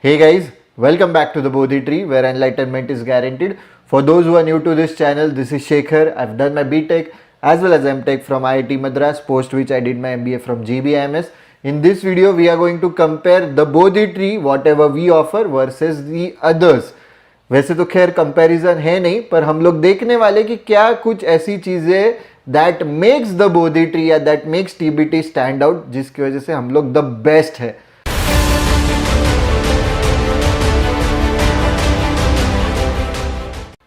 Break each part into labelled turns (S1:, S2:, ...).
S1: Hey guys, welcome back to the Bodhi Tree where enlightenment is guaranteed. For those who are new to this channel, this is Shekhar. I've done my BTech as well as MTech from IIT Madras, post which I did my MBA from JBIMS. In this video, we are going to compare the Bodhi Tree, whatever we offer versus the others. वैसे तो खैर comparison है नहीं, पर हम लोग देखने वाले कि क्या कुछ ऐसी चीजें that makes the Bodhi tree या that makes TBT stand out, जिसकी वजह से हम लोग द बेस्ट है.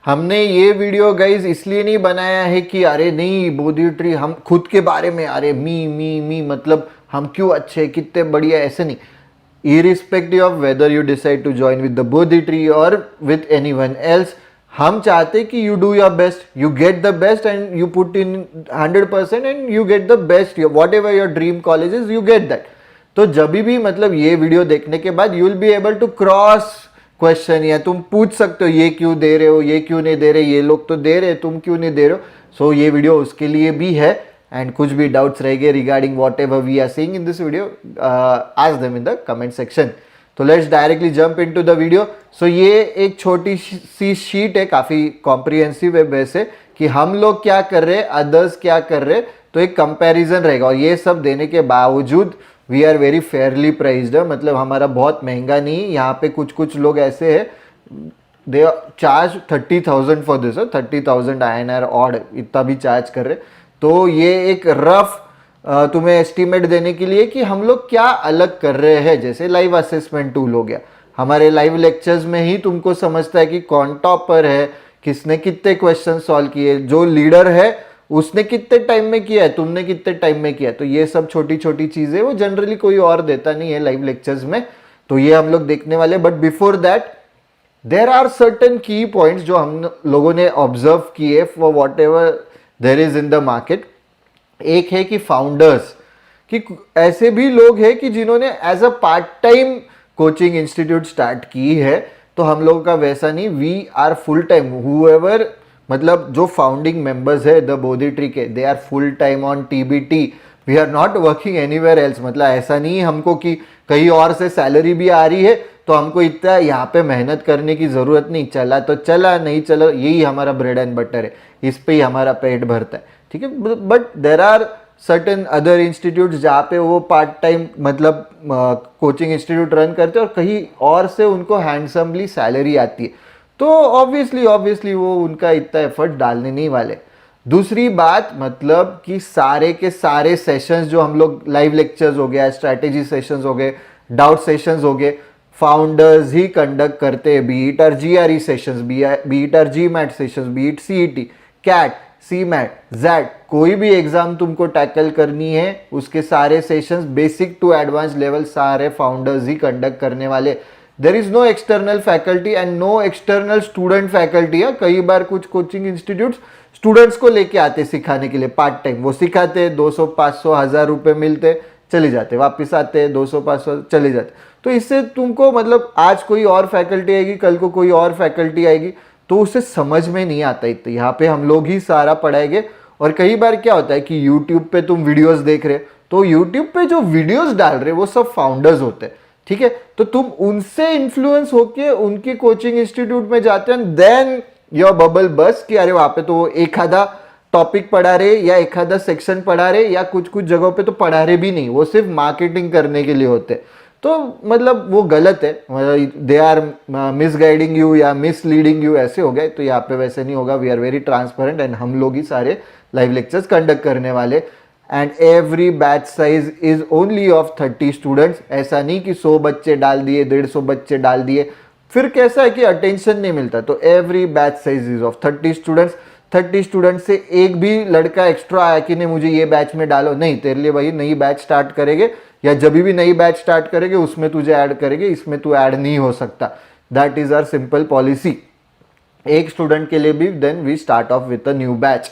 S1: हमने ये वीडियो गाइज इसलिए नहीं बनाया है कि अरे नहीं बोधी ट्री हम खुद के बारे में अरे मी मतलब हम क्यों अच्छे कितने बढ़िया, ऐसे नहीं. irrespective of whether you decide to join with the Bodhi tree or with anyone else, हम चाहते कि you do your best, you get the best and you put in 100% and you get the best, whatever your dream college is, you get that. तो जब भी मतलब ये video देखने के बाद you will be able to cross question, या तुम पूछ सकते हो ये क्यों दे रहे हो, ये क्यों नहीं दे रहे, ये लोग तो दे रहे, तुम क्यों नहीं दे रहे हो. सो ये वीडियो उसके लिए भी है. एंड कुछ भी डाउट्स रहेंगे regarding whatever we are seeing in this video, ask them in the comment section. तो let's directly jump into the video. So ये एक छोटी सी शीट है, काफ़ी कॉम्प्रिहेंसिव है वैसे, कि हम लोग क्या कर रहे हैं, अदर्स क्या कर रहे हैं, तो एक कंपैरिजन रहेगा. और ये सब देने के बावजूद we are very fairly priced, मतलब हमारा बहुत महंगा नहीं. यहाँ पे कुछ लोग ऐसे हैं they charge 30,000 for this, 30,000 INR odd, इतना भी चार्ज कर रहे. तो ये एक रफ तुम्हें एस्टीमेट देने के लिए कि हम लोग क्या अलग कर रहे हैं. जैसे लाइव असेसमेंट टूल हो गया, हमारे लाइव लेक्चर्स में ही तुमको समझता है कि कौन टॉपर है, किसने कितने क्वेश्चन सॉल्व किए, जो लीडर है उसने कितने टाइम में किया है, तुमने कितने टाइम में किया. तो ये सब छोटी छोटी चीजें वो जनरली कोई और देता नहीं है लाइव लेक्चर्स में, तो ये हम लोग देखने वाले. But before that there are certain की पॉइंट्स जो हम लोगों ने ऑब्जर्व किए for whatever there is in the market. एक है कि फाउंडर्स, कि ऐसे भी लोग हैं कि जिन्होंने as a part time coaching institute start की है. तो हम लोगों का वैसा नहीं, we are full time. However मतलब जो फाउंडिंग मेंबर्स है द बोधी ट्री के, they are full time on TBT. We are not working anywhere else. मतलब ऐसा नहीं है हमको कि कहीं और से सैलरी भी आ रही है तो हमको इतना यहाँ पे मेहनत करने की ज़रूरत नहीं. चला तो चला, नहीं चला, यही हमारा ब्रेड एंड बटर है, इस पे ही हमारा पेट भरता है, ठीक है. But there are certain other institutes जहाँ पे वो पार्ट टाइम मतलब कोचिंग इंस्टीट्यूट रन करते हैं और कहीं और से उनको हैंडसमली सैलरी आती है. तो ऑब्वियसली वो उनका इतना एफर्ट डालने नहीं वाले. दूसरी बात मतलब कि सारे के सारे सेशंस जो हम लोग लाइव लेक्चर्स हो गया, स्ट्रैटेजी सेशंस हो गए, डाउट सेशंस हो गए, फाउंडर्स ही कंडक्ट करते हैं. Be it are GRE sessions, be it are GMAT sessions, be it CET, CAT, CMAT, ZAT, कोई भी एग्जाम तुमको टैकल करनी है उसके सारे sessions basic to advance level सारे फाउंडर्स ही कंडक्ट करने वाले. There is no external faculty and no external student faculty. है कई बार कुछ कोचिंग इंस्टीट्यूट्स स्टूडेंट्स को लेके आते सिखाने के लिए पार्ट टाइम, वो सिखाते 200 500 1000 रुपये मिलते, चले जाते, वापस आते 200 500 चले जाते. तो इससे तुमको मतलब आज कोई और फैकल्टी आएगी, कल को कोई और फैकल्टी आएगी, तो उसे समझ में नहीं आता इतना. यहाँ पे हम लोग ही सारा पढ़ाएंगे. और कई बार क्या होता है कि यूट्यूब पे तुम वीडियोस देख रहे, तो यूट्यूब पे जो वीडियोस डाल रहे वो सब फाउंडर्स होते हैं, ठीक है. तो तुम उनसे इन्फ्लुएंस होके उनके कोचिंग इंस्टीट्यूट में जाते हैं, देन योर बबल बस कि अरे वहाँ पे तो एक आधा टॉपिक पढ़ा रहे या एक आधा सेक्शन पढ़ा रहे, या कुछ जगहों पे तो पढ़ा रहे भी नहीं, वो सिर्फ मार्केटिंग करने के लिए होते. तो मतलब वो गलत है, दे आर मिसगाइडिंग यू या मिसलीडिंग यू, ऐसे हो गए. तो यहाँ पे वैसे नहीं होगा. We are very transparent and हम लोग ही सारे लाइव लेक्चर्स कंडक्ट करने वाले. And every batch size is only of 30 students. ऐसा नहीं कि 100 बच्चे डाल दिए, 150 बच्चे डाल दिए, फिर कैसा है कि अटेंशन नहीं मिलता. तो every batch size is of 30 students. 30 student से एक भी लड़का एक्स्ट्रा आया कि नहीं मुझे ये बैच में डालो, नहीं, तेरे लिए भाई नई बैच स्टार्ट करेंगे, या जब भी नई बैच स्टार्ट करेंगे उसमें तुझे ऐड करेंगे, इसमें तू ऐड नहीं हो सकता. That is our simple policy. एक स्टूडेंट के लिए भी then we start off with a new batch.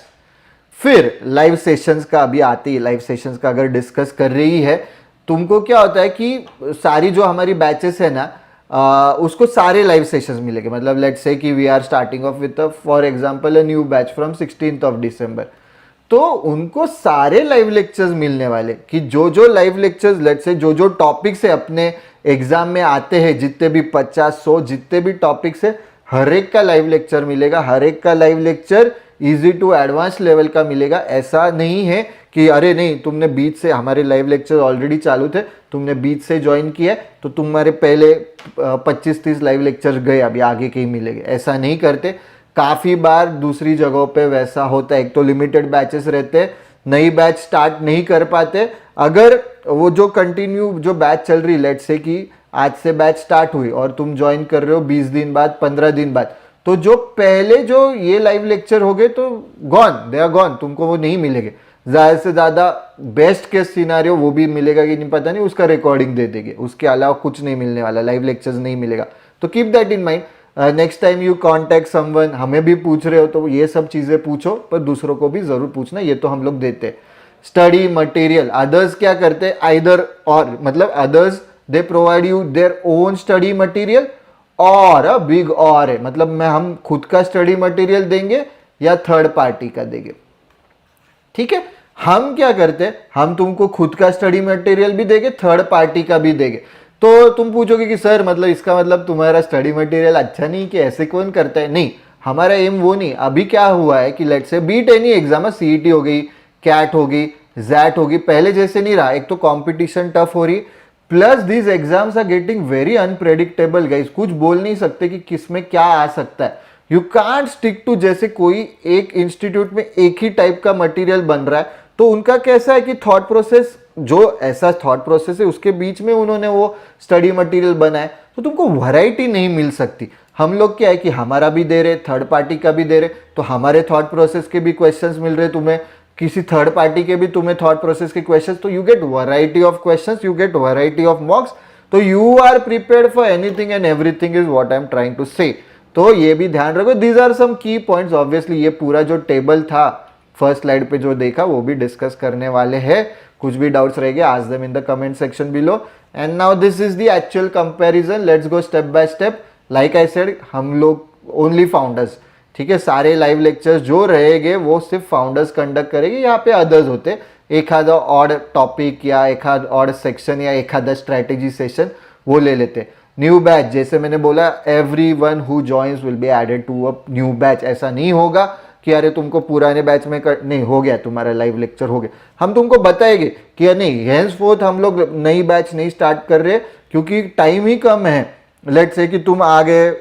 S1: फिर लाइव सेशंस का अभी आती है. लाइव सेशंस का अगर डिस्कस कर रही है, तुमको क्या होता है कि सारी जो हमारी बैचेस है ना, उसको सारे लाइव सेशंस मिलेंगे. मतलब लेट्स से कि we are starting off with for example a new batch from 16th of December. तो उनको सारे लाइव लेक्चर्स मिलने वाले कि जो लाइव लेक्चर्स लेट्स से जो टॉपिक्स है अपने एग्जाम में आते हैं जितने भी 50-100 जितने भी टॉपिक्स है, हर एक का लाइव लेक्चर मिलेगा, हर एक का live lecture easy to advance level का मिलेगा। ऐसा नहीं है कि अरे नहीं तुमने बीच से, हमारे लाइव लेक्चर ऑलरेडी चालू थे, तुमने बीच से ज्वाइन किया तो तुम्हारे पहले 25-30 लाइव लेक्चर गए, अभी आगे के ही मिलेंगे, ऐसा नहीं करते। काफ़ी बार दूसरी जगहों पे वैसा होता है, एक तो लिमिटेड बैचेस रहते हैं, नई बैच स्टार्ट नहीं कर पाते। अगर वो जो कंटिन्यू जो बैच चल रही, लेट से कि आज से बैच स्टार्ट हुई और तुम ज्वाइन कर रहे हो 20 दिन बाद, 15 दिन बाद, तो जो पहले जो ये लाइव लेक्चर हो गए तो गॉन, दे आर गॉन, तुमको वो नहीं मिलेंगे। ज़्यादा से ज़्यादा बेस्ट केस सिनारियो वो भी मिलेगा कि नहीं पता नहीं, उसका रिकॉर्डिंग दे देंगे, उसके अलावा कुछ नहीं मिलने वाला, लाइव लेक्चर्स नहीं मिलेगा। तो keep that in mind. Next time you contact someone, हमें भी पूछ रहे हो तो ये सब चीज़ें पूछो, पर दूसरों को भी ज़रूर पूछना, ये तो हम लोग देते हैं। स्टडी मटेरियल, अदर्स क्या करते हैं, आइदर और, मतलब others they provide you their own study material और अ बिग और है, मतलब मैं हम खुद का स्टडी मटेरियल देंगे या थर्ड पार्टी का देंगे। ठीक है, हम क्या करते हैं, हम तुमको खुद का स्टडी मटेरियल भी देंगे, थर्ड पार्टी का भी देंगे। तो तुम पूछोगे कि सर मतलब इसका मतलब तुम्हारा स्टडी मटेरियल अच्छा नहीं, कि ऐसे कौन करता है? नहीं, हमारा एम वो नहीं। अभी क्या हुआ है कि लेट से बीट एनी एग्जाम, सीईटी हो गई, कैट हो गई, जैट होगी, पहले जैसे नहीं रहा। एक तो कंपटीशन टफ हो रही, plus these exams are getting very unpredictable guys, कुछ बोल नहीं सकते कि किसमें क्या आ सकता है। यू कांट स्टिक टू, जैसे कोई एक इंस्टीट्यूट में एक ही टाइप का मटेरियल बन रहा है, तो उनका कैसा है कि थॉट प्रोसेस, जो ऐसा थॉट प्रोसेस है उसके बीच में उन्होंने वो स्टडी मटेरियल बनाया, तो तुमको वैरायटी नहीं मिल सकती। हम लोग क्या है कि हमारा भी दे रहे, थर्ड पार्टी का भी दे रहे, तो हमारे थॉट प्रोसेस के भी क्वेश्चंस मिल रहे तुम्हें, किसी थर्ड पार्टी के भी तुम्हें थॉट प्रोसेस के क्वेश्चंस, तो you get variety of questions, you get variety of mocks, तो you are prepared for anything and everything is what I am trying to say. तो ये भी ध्यान रखो, दीज आर सम की पॉइंट्स। ऑब्वियसली ये पूरा जो टेबल था फर्स्ट स्लाइड पे जो देखा वो भी डिस्कस करने वाले हैं। कुछ भी डाउट्स रहेंगे, ask them in the comment section below. And now this is the actual comparison, let's go step by step. Like I said, हम लोग ओनली फाउंडर्स, ठीक है, सारे लाइव लेक्चर्स जो रहेंगे वो सिर्फ फाउंडर्स कंडक्ट करेंगे, यहाँ पे अदर्स होते, एक आधा ऑड टॉपिक या एक आधा ऑड सेक्शन या एक आधा स्ट्रैटेजी सेशन वो ले लेते। न्यू बैच, जैसे मैंने बोला, everyone who joins will be added to a new batch. ऐसा नहीं होगा कि अरे तुमको पुराने बैच में नहीं हो गया, तुम्हारा लाइव लेक्चर हो गया, हम तुमको बताएंगे कि नहीं, हेंसफोर्थ हम लोग नई बैच नहीं स्टार्ट कर रहे क्योंकि टाइम ही कम है। लेट्स से कि तुम आ गए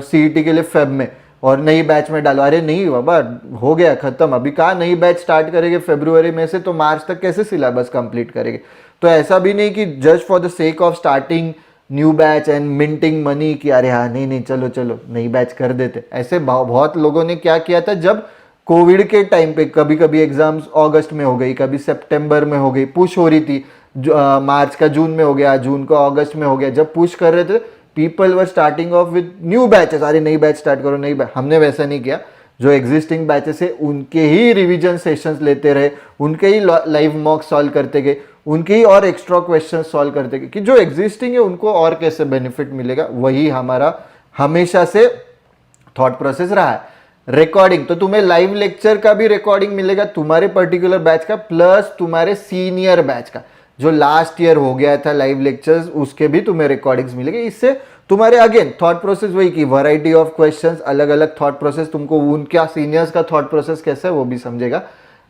S1: सीईटी के लिए फेब में और नई बैच में डालो, अरे नहीं बाबा हो गया खत्म, अभी कहाँ नई बैच स्टार्ट करेंगे फरवरी में से, तो मार्च तक कैसे सिलेबस कंप्लीट करेंगे? तो ऐसा भी नहीं कि just for the sake of starting new batch and minting money कि अरे हाँ नहीं नहीं चलो चलो नई बैच कर देते। ऐसे बहुत लोगों ने क्या किया था, जब कोविड के टाइम पे कभी कभी एग्जाम्स अगस्त में हो गई, कभी सितंबर में हो गई, पुश हो रही थी, मार्च का जून में हो गया, जून का अगस्त में हो गया, जब पुश कर रहे थे people were starting off with new batches, अरे नई बैच स्टार्ट करो नई बैच। हमने वैसा नहीं किया, जो एग्जिस्टिंग बैचेस है उनके ही रिवीजन सेशंस लेते रहे, उनके ही लाइव मॉक सॉल्व करते गए, उनके ही और एक्स्ट्रा क्वेश्चन सॉल्व करते गए कि जो एग्जिस्टिंग है उनको और कैसे बेनिफिट मिलेगा। वही हमारा हमेशा से थॉट प्रोसेस रहा है। रिकॉर्डिंग, तो तुम्हें लाइव लेक्चर का भी रिकॉर्डिंग मिलेगा, तुम्हारे पर्टिकुलर बैच का प्लस तुम्हारे सीनियर बैच का, जो लास्ट ईयर हो गया था लाइव लेक्चर्स, उसके भी तुम्हें रिकॉर्डिंग्स मिलेंगे। इससे तुम्हारे अगेन थॉट प्रोसेस वही की वैरायटी ऑफ क्वेश्चंस, अलग अलग थॉट प्रोसेस, तुमको उनका सीनियर्स का थॉट प्रोसेस कैसा है वो भी समझेगा,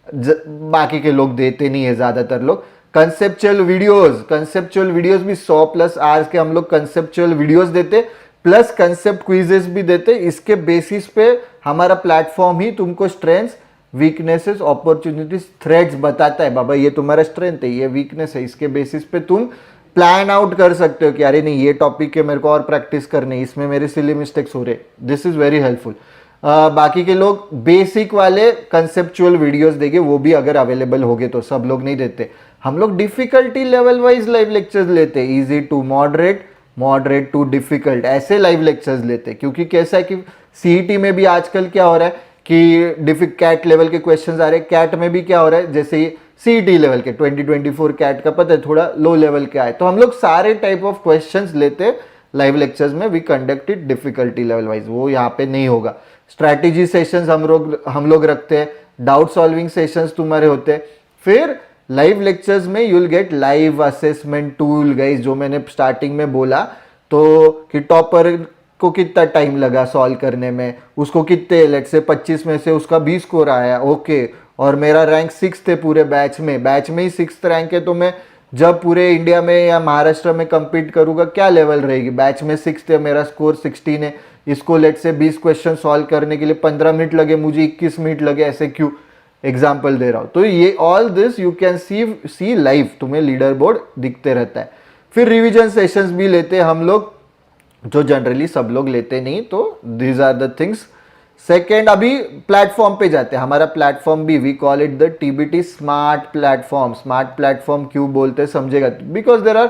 S1: बाकी के लोग देते नहीं है ज्यादातर लोग। कंसेप्चुअल वीडियोस भी 100+ आवर्स के हम लोग कंसेप्चुअल वीडियोस देते, प्लस कंसेप्ट क्विजेस भी देते। इसके बेसिस पे हमारा प्लेटफॉर्म ही तुमको स्ट्रेंथ्स, वीकनेसेस, अपॉर्चुनिटीज, थ्रेड्स बताता है, बाबा ये तुम्हारा स्ट्रेंथ है, ये वीकनेस है, इसके बेसिस पे तुम प्लान आउट कर सकते हो कि अरे नहीं ये टॉपिक के मेरे को और प्रैक्टिस करने, इसमें मेरे सिली मिस्टेक्स हो रहे। This is very helpful. बाकी के लोग बेसिक वाले कंसेप्चुअल वीडियोस देंगे, वो भी अगर अवेलेबल होगे तो, सब लोग नहीं देते। हम लोग difficulty level wise live lectures लेते, easy to moderate, moderate to difficult, ऐसे लाइव लेक्चर्स लेते। क्योंकि कैसा है कि सीईटी में भी आजकल क्या हो रहा है कि कैट लेवल के क्वेश्चंस आ रहे हैं, कैट में भी क्या हो रहा है, जैसे सीईटी लेवल के 2024 कैट का पता है थोड़ा लो लेवल के आए, तो हम लोग सारे टाइप ऑफ क्वेश्चंस लेते लाइव लेक्चर्स में। We conducted difficulty level wise, वो यहाँ पे नहीं होगा। स्ट्रैटेजी सेशंस हम लोग रखते हैं, डाउट सॉल्विंग सेशंस तुम्हारे होते हैं, फिर लाइव लेक्चर्स में you will gate live assessment tool guys, जो मैंने स्टार्टिंग में बोला तो कि टॉपर को कितना टाइम लगा सॉल्व करने में, उसको कितने लेट से 25 में से उसका 20 स्कोर आया, ओके, और मेरा रैंक 6 थे पूरे बैच में ही 6th रैंक है, तो मैं जब पूरे इंडिया में या महाराष्ट्र में compete करूंगा क्या लेवल रहेगी, बैच में 6th है, मेरा स्कोर 16 है, इसको लेट से 20 क्वेश्चन सॉल्व करने के लिए 15 मिनट लगे, मुझे 21 मिनट लगे, ऐसे क्यों, एग्जाम्पल दे रहा हूं। तो ये all this you can see live, तुम्हें लीडर बोर्ड दिखते रहता है। फिर रिविजन सेशंस भी लेते हैं हम लोग, जो जनरली सब लोग लेते नहीं, तो these are the things. Second, अभी प्लेटफॉर्म पे जाते हैं, हमारा प्लेटफॉर्म भी we call it the TBT smart platform. Smart platform क्यों बोलते हैं समझेगा, because there are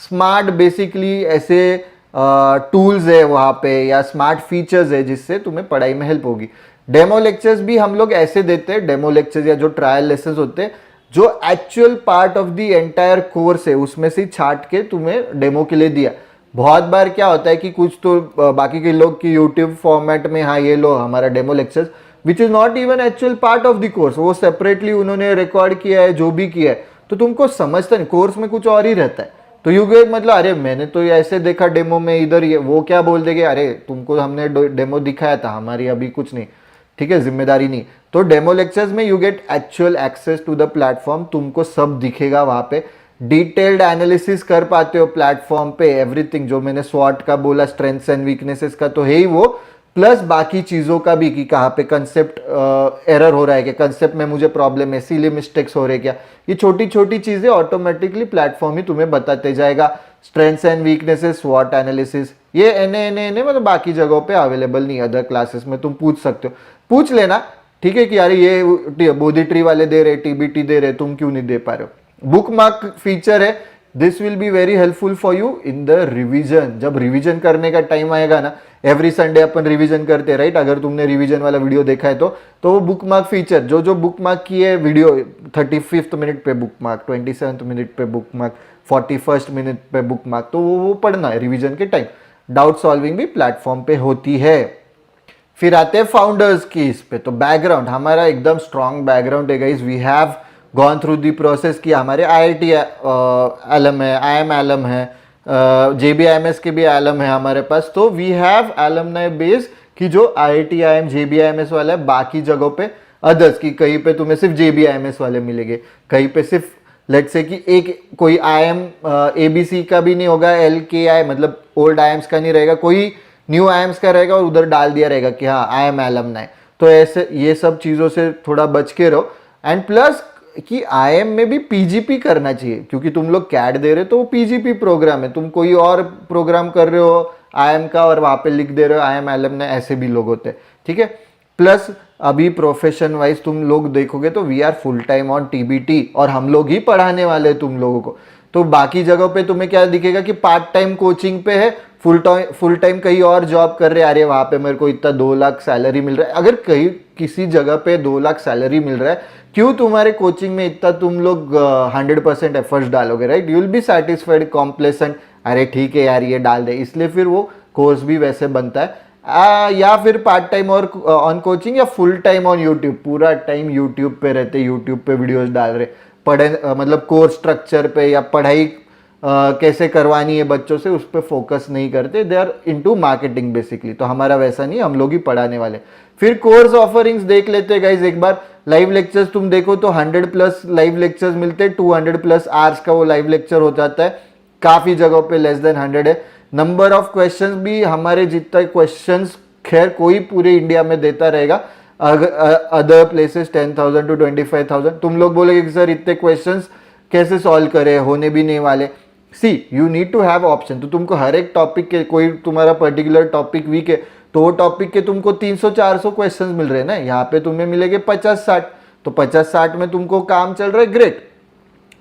S1: smart basically ऐसे टूल्स है वहाँ पे या स्मार्ट फीचर्स है जिससे तुम्हें पढ़ाई में हेल्प होगी। डेमो लेक्चर्स भी हम लोग ऐसे देते हैं, डेमो लेक्चर्स या जो ट्रायल लेसन होते हैं जो actual part of the entire course है उसमें से छाट के तुम्हें डेमो के लिए दिया। बहुत बार क्या होता है कि कुछ तो बाकी के लोग की यूट्यूब फॉर्मेट में, हाँ ये लो हमारा demo lectures which is not even actual part of the course, वो सेपरेटली उन्होंने रिकॉर्ड किया है जो भी किया है, तो तुमको समझता नहीं, कोर्स में कुछ और ही रहता है। तो यू गेट मतलब अरे मैंने तो ऐसे देखा डेमो में, इधर ये वो क्या बोल देंगे, अरे तुमको हमने डेमो दिखाया था, हमारी अभी कुछ नहीं, ठीक है, जिम्मेदारी नहीं। तो डेमो लेक्चर्स में you get actual access to the platform, तुमको सब दिखेगा वहां पे, डिटेल्ड एनालिसिस कर पाते हो प्लेटफॉर्म पे, एवरीथिंग जो मैंने स्वॉट का बोला, स्ट्रेंथ्स एंड वीकनेसेस का तो है ही वो, प्लस बाकी चीजों का भी कि कहाँ पे कंसेप्ट एरर हो रहा है, कि कंसेप्ट में मुझे प्रॉब्लम है, इसीलिए मिस्टेक्स हो रहे क्या, ये छोटी छोटी चीजें ऑटोमेटिकली प्लेटफॉर्म ही तुम्हें बताते जाएगा। स्ट्रेंथ्स एंड वीकनेसेस, स्वॉट एनालिसिस, ये एने मतलब बाकी जगहों पे अवेलेबल नहीं, अदर क्लासेस में तुम पूछ सकते हो, पूछ लेना, ठीक है, कि यार ये बोधी ट्री वाले दे रहे, टीबीटी दे रहे, तुम क्यों नहीं दे पा रहे हो। बुक मार्क फीचर है, this will be very helpful for you in the revision. जब रिवीजन करने का टाइम आएगा ना, एवरी संडे अपन रिवीजन करते हैं राइट, अगर तुमने रिवीजन वाला वीडियो देखा है तो वो बुक मार्क फीचर, जो बुक मार्क की है वीडियो, 35th मिनट पे बुक मार्क, 27th मिनट पे बुक मार्क, 41st मिनट पे बुक मार्क, तो वो पढ़ना है रिवीजन के टाइम। डाउट सॉल्विंग भी प्लेटफॉर्म पे होती है। फिर आते हैं फाउंडर्स की इस पे, तो बैकग्राउंड हमारा एकदम स्ट्रॉन्ग बैकग्राउंड है guys, we have gone through the process की, हमारे IIT एलम है, IIM एलम है, JBIMS के भी एलम है हमारे पास, तो वी हैव एलमनाई बेस कि जो IIT IIM JBIMS वाला है, बाकी जगहों पे अदर्स की, कहीं पे तुम्हें सिर्फ JBIMS वाले मिलेंगे, कहीं पे सिर्फ लेट्स से कि एक कोई IIM ABC का भी नहीं होगा, LKI मतलब ओल्ड IIMs का नहीं रहेगा, कोई न्यू IIMs का रहेगा और उधर डाल दिया रहेगा कि हाँ IIM एलमनाई। तो ऐसे ये सब चीज़ों से थोड़ा बच के रहो। एंड प्लस कि IIM में भी PGP करना चाहिए, क्योंकि तुम लोग कैट दे रहे हो तो वो PGP प्रोग्राम है, तुम कोई और प्रोग्राम कर रहे हो IIM का और वहाँ पे लिख दे रहे हो IIM एलमनाई, ऐसे भी लोग होते हैं, ठीक है। प्लस अभी प्रोफेशन वाइज तुम लोग देखोगे तो we are full time on TBT, और हम लोग ही पढ़ाने वाले हैं तुम लोगों को। तो बाकी जगह पे तुम्हें क्या दिखेगा कि पार्ट टाइम कोचिंग पे है, फुल टाइम कहीं और जॉब कर रहे हैं, अरे वहाँ पे मेरे को इतना 2 लाख सैलरी मिल रहा है। अगर कहीं किसी जगह पे 2 लाख सैलरी मिल रहा है, क्यों तुम्हारे कोचिंग में इतना तुम लोग 100% एफर्ट्स डालोगे, right, you will be satisfied, complacent, अरे ठीक है यार ये डाल दे, इसलिए फिर वो कोर्स भी वैसे बनता है। या फिर पार्ट टाइम और ऑन कोचिंग, या फुल टाइम ऑन यूट्यूब, पूरा टाइम यूट्यूब पे रहते, यूट्यूब पे वीडियोस डाल रहे, पढ़े मतलब कोर्स स्ट्रक्चर पे या पढ़ाई कैसे करवानी है बच्चों से, उस पर फोकस नहीं करते, they are into marketing basically. तो हमारा वैसा नहीं, हम लोग ही पढ़ाने वाले। फिर कोर्स ऑफरिंग्स देख लेते हैं गाइज एक बार। लाइव लेक्चर्स तुम देखो तो 100+ लाइव लेक्चर्स मिलते हैं, 200+ आवर्स का वो लाइव लेक्चर हो जाता है, काफी जगहों पे लेस देन 100 है। नंबर ऑफ क्वेश्चंस भी हमारे जितना क्वेश्चंस खैर कोई पूरे इंडिया में देता रहेगा, अदर प्लेसेस 10,000 to 25,000। तुम लोग बोलोगे कि सर इतने क्वेश्चंस कैसे सॉल्व करे, होने भी नहीं वाले। See you need to have option, तो तुमको हर एक टॉपिक के, कोई तुम्हारा पर्टिकुलर टॉपिक वीक है तो वो टॉपिक के तुमको 300-400 क्वेश्चंस मिल रहे हैं ना, यहाँ पे तुम्हें मिलेंगे 50-60, तो 50-60 में तुमको काम चल रहा है, ग्रेट,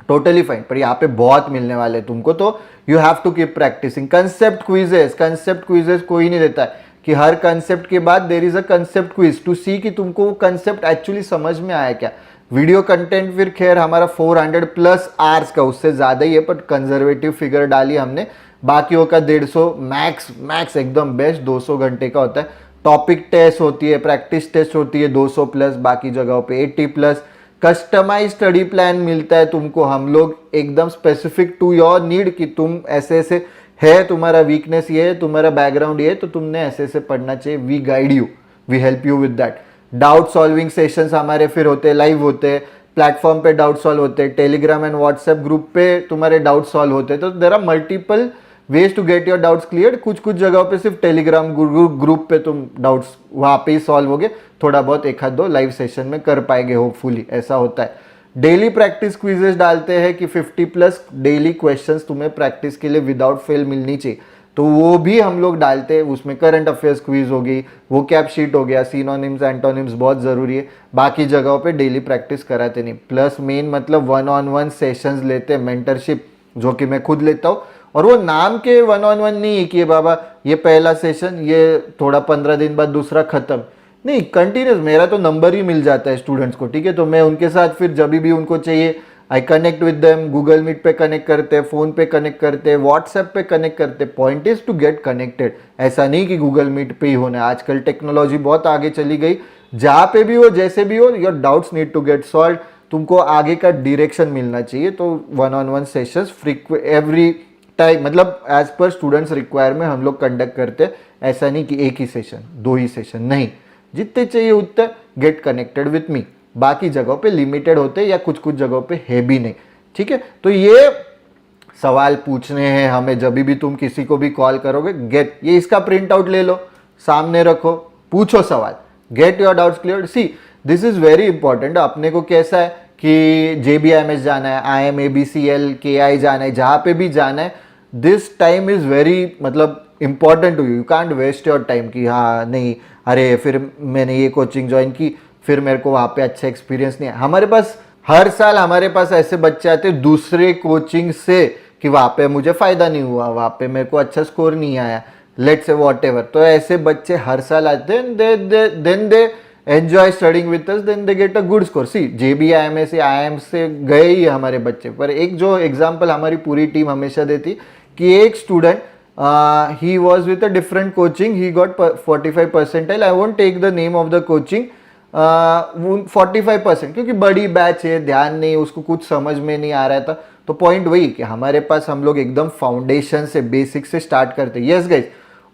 S1: टोटली फाइन। पर यहाँ पे बहुत मिलने वाले हैं तुमको, तो you have to keep practicing. Concept quizzes कोई नहीं देता है कि हर कंसेप्ट के बाद there is a concept quiz to see कि तुमको वो कंसेप्ट एक्चुअली समझ में आया क्या। वीडियो कंटेंट फिर खैर हमारा 400+ आवर्स का, उससे ज़्यादा ही है, बट कंजर्वेटिव फिगर डाली हमने, बाकियों का 150, मैक्स एकदम बेस्ट 200 घंटे का होता है। टॉपिक टेस्ट होती है, प्रैक्टिस टेस्ट होती है 200+, बाकी जगहों पे 80+। कस्टमाइज स्टडी प्लान मिलता है तुमको, हम लोग एकदम स्पेसिफिक टू योर नीड कि तुम ऐसे ऐसे है, तुम्हारा वीकनेस ये है, तुम्हारा बैकग्राउंड ये है, तो तुमने ऐसे ऐसे पढ़ना चाहिए. We guide you, we help you with that. Doubt solving sessions हमारे फिर होते हैं, लाइव होते हैं, प्लेटफॉर्म पे डाउट सॉल्व होते हैं, टेलीग्राम एंड व्हाट्सएप ग्रुप पे तुम्हारे डाउट सॉल्व होते हैं. तो there are multiple ways to get your doubts clear. कुछ कुछ जगहों पे सिर्फ टेलीग्राम ग्रुप पे तुम डाउट्स वहां पे ही सॉल्व होगे, थोड़ा बहुत एक आध दो लाइव सेशन में कर पाएंगे होपफुली, ऐसा होता है. डेली प्रैक्टिस क्विजेस डालते हैं कि 50+ डेली क्वेश्चंस तुम्हें प्रैक्टिस के लिए विदाउट फेल मिलनी चाहिए, तो वो भी हम लोग डालते हैं. उसमें करंट अफेयर्स क्विज हो गई, वो कैप शीट हो गया, सिनोनिम्स एंटोनिम्स बहुत ज़रूरी है. बाकी जगहों पे डेली प्रैक्टिस कराते नहीं. प्लस मेन मतलब 1-on-1 सेशंस लेते हैं, मेंटरशिप, जो कि मैं खुद लेता हूँ. और वो नाम के 1-on-1 नहीं है कि बाबा ये पहला सेशन, ये थोड़ा 15 दिन बाद दूसरा खत्म, नहीं, कंटिन्यूस. मेरा तो नंबर ही मिल जाता है स्टूडेंट्स को, ठीक है. तो मैं उनके साथ फिर जब भी उनको चाहिए I connect with them. Google Meet पे कनेक्ट करते हैं, फोन पे कनेक्ट करते हैं, व्हाट्सएप पे कनेक्ट करते हैं. Point is to get connected. ऐसा नहीं कि गूगल मीट पे ही होना है. आजकल टेक्नोलॉजी बहुत आगे चली गई. जहाँ पे भी हो, जैसे भी हो, your doubts need to get solve. तुमको आगे का डायरेक्शन मिलना चाहिए. तो 1-on-1 सेशंस एवरी टाइम, मतलब एज पर स्टूडेंट्स रिक्वायरमेंट हम लोग कंडक्ट करते हैं. ऐसा नहीं कि एक ही सेशन, 2 ही सेशन, नहीं, जितने चाहिए उतने गेट कनेक्टेड विथ मी. बाकी जगहों पे लिमिटेड होते हैं या कुछ कुछ जगहों पे है भी नहीं, ठीक है. तो ये सवाल पूछने हैं हमें जब भी तुम किसी को भी कॉल करोगे. गेट, ये इसका प्रिंट आउट ले लो, सामने रखो, पूछो सवाल, get your doubts clear. See, this is very important. अपने को कैसा है कि JBIMS जाना है, IMABCL KI जाना है, जहाँ पे भी जाना है, दिस टाइम इज वेरी मतलब important to you. You can't waste your time कि हाँ नहीं, अरे फिर मैंने ये कोचिंग ज्वाइन की, फिर मेरे को वहाँ पे अच्छा एक्सपीरियंस नहीं है. हमारे पास हर साल हमारे पास ऐसे बच्चे आते हैं दूसरे कोचिंग से कि वहाँ पे मुझे फ़ायदा नहीं हुआ, वहाँ पे मेरे को अच्छा स्कोर नहीं आया, लेट्स से वॉट एवर. तो ऐसे बच्चे हर साल आते हैं, then they enjoy studying with us, then they get a good score. See, JBIMS या IIM से गए ही हमारे बच्चे. पर एक जो एग्जाम्पल हमारी पूरी टीम हमेशा देती कि एक student, he was with a different coaching, he got 45 percentile. I won't take the name of the coaching. 45%, क्योंकि बड़ी बैच है, ध्यान नहीं, उसको कुछ समझ में नहीं आ रहा था. तो पॉइंट वही कि हमारे पास हम लोग एकदम फाउंडेशन से, बेसिक से स्टार्ट करते हैं. Yes guys,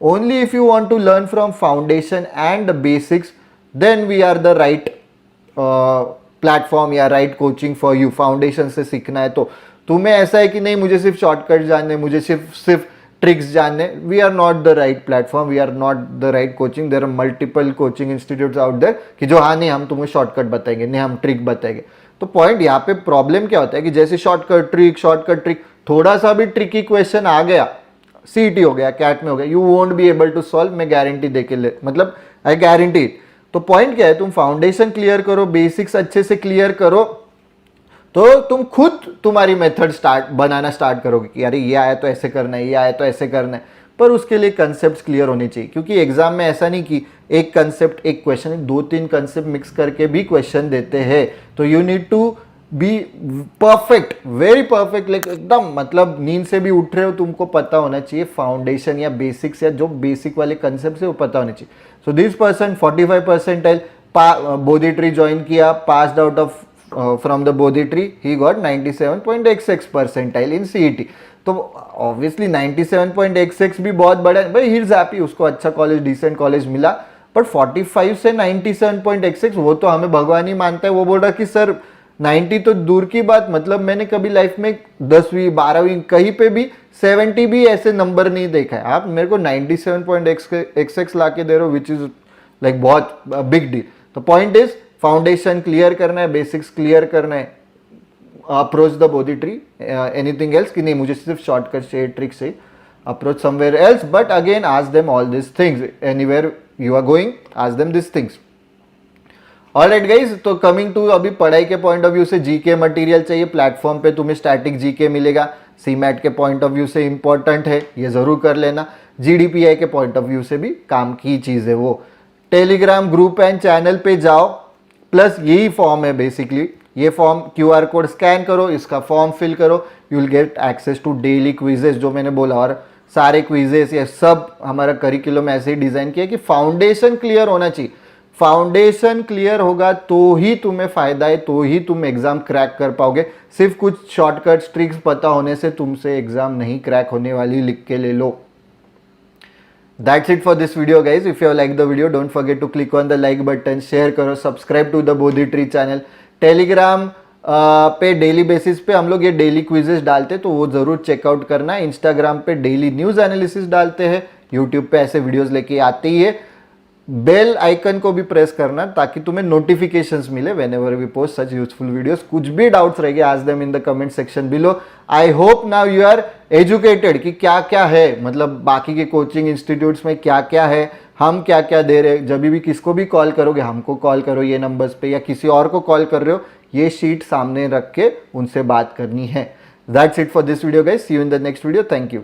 S1: only if you want to learn from foundation and basics, then we are the right platform या right coaching for you. Foundation से सीखना है तो तुम्हें ऐसा है कि नहीं मुझे सिर्फ शॉर्टकट जानने, मुझे सिर्फ ट्रिक्स जानने, we are not the right platform, we are not the right coaching. There are multiple coaching institutes out there कि जो हाँ नहीं हम तुम्हें शॉर्टकट बताएंगे, नहीं हम ट्रिक बताएंगे. तो पॉइंट यहाँ पे प्रॉब्लम क्या होता है कि जैसे शॉर्टकट ट्रिक, थोड़ा सा भी ट्रिकी क्वेश्चन आ गया, CET हो गया, कैट में हो गया, you won't be able to solve. मैं गारंटी दे के मतलब आई गारंटी इट. तो पॉइंट क्या है, तुम फाउंडेशन क्लियर करो, बेसिक्स अच्छे से क्लियर करो, तो तुम खुद तुम्हारी मेथड बनाना स्टार्ट करोगे कि अरे ये आया तो ऐसे करना है, ये आया तो ऐसे करना है. पर उसके लिए कंसेप्ट क्लियर होने चाहिए, क्योंकि एग्जाम में ऐसा नहीं कि एक कंसेप्ट एक क्वेश्चन, 2-3 कंसेप्ट मिक्स करके भी क्वेश्चन देते हैं. तो you need to be perfect, very perfect, like एकदम मतलब नींद से भी उठ रहे हो, तुमको पता होना चाहिए फाउंडेशन या बेसिक्स या जो बेसिक वाले कंसेप्ट है वो पता होने चाहिए. So this person 45 percentile, Bodhi tree join किया, passed out of from the Bodhi tree, he got 97.66 percentile in CET. तो ऑब्वियसली 97.66 भी बहुत बड़ा है भाई. ही इज हैप्पी, उसको अच्छा कॉलेज, डिसेंट कॉलेज मिला. बट 45 से 97.66 वो तो हमें भगवान ही मानता है. वो बोल रहा कि सर 90 तो दूर की बात, मतलब मैंने कभी लाइफ में 10वीं 12वीं कहीं पे भी 70 भी ऐसे नंबर नहीं देखा है. आप मेरे को 97.66 ला के दे रहे हो, विच इज लाइक बहुत बिग डील. तो पॉइंट इज फाउंडेशन क्लियर करना है, बेसिक्स क्लियर करना है. Approach the Bodhi tree. Anything else कि नहीं मुझे सिर्फ शॉर्टकट से ट्रिक से, approach somewhere else. But again ask them all this things. Anywhere you are going, ask them this things. Alright guys, तो कमिंग टू अभी पढ़ाई के पॉइंट ऑफ व्यू से जीके मटेरियल चाहिए. प्लेटफॉर्म पे तुम्हें स्टैटिक जीके मिलेगा, सीमैट के पॉइंट ऑफ व्यू से इंपॉर्टेंट है, ये जरूर कर लेना. GDPI के पॉइंट ऑफ व्यू से भी काम की चीज है वो. टेलीग्राम ग्रुप एंड चैनल पे जाओ, प्लस यही फॉर्म है बेसिकली. ये फॉर्म QR कोड स्कैन करो, इसका फॉर्म फिल करो, you will get access to daily quizzes जो मैंने बोला. और सारे क्विजेस ये सब हमारा करिकुलम ऐसे ही डिजाइन किया कि फाउंडेशन क्लियर होना चाहिए. फाउंडेशन क्लियर होगा तो ही तुम्हें फायदा है, तो ही तुम एग्जाम क्रैक कर पाओगे। सिर्फ कुछ शॉर्टकट्स ट्रिक्स पता होने से तुमसे एग्जाम नहीं क्रैक होने वाली, लिख के ले लो। That's it for this video guys. If you have liked the video, don't forget to click on the like button, share करो, subscribe to the Bodhi Tree channel. Telegram पे डेली बेसिस पे हम लोग ये डेली क्विजेस डालते हैं, तो वो जरूर चेकआउट करना। इंस्टाग्राम पे डेली न्यूज़ एनालिसिस डालते हैं, यूट्यूब पे ऐसे वीडियोस लेके आते ही है। बेल आइकन को भी प्रेस करना ताकि तुम्हें नोटिफिकेशंस मिले whenever we post such useful videos. कुछ भी डाउट्स रहेंगे, ask them in the comment section below. I hope now you are educated कि क्या क्या है, मतलब बाकी के कोचिंग इंस्टीट्यूट्स में क्या क्या है, हम क्या क्या दे रहे हैं। जब भी किसको भी कॉल करोगे, हमको कॉल करो ये नंबर्स पे, या किसी और को कॉल कर रहे हो, ये शीट सामने रख के उनसे बात करनी है। That's it for this video guys, see you in the next video, thank you.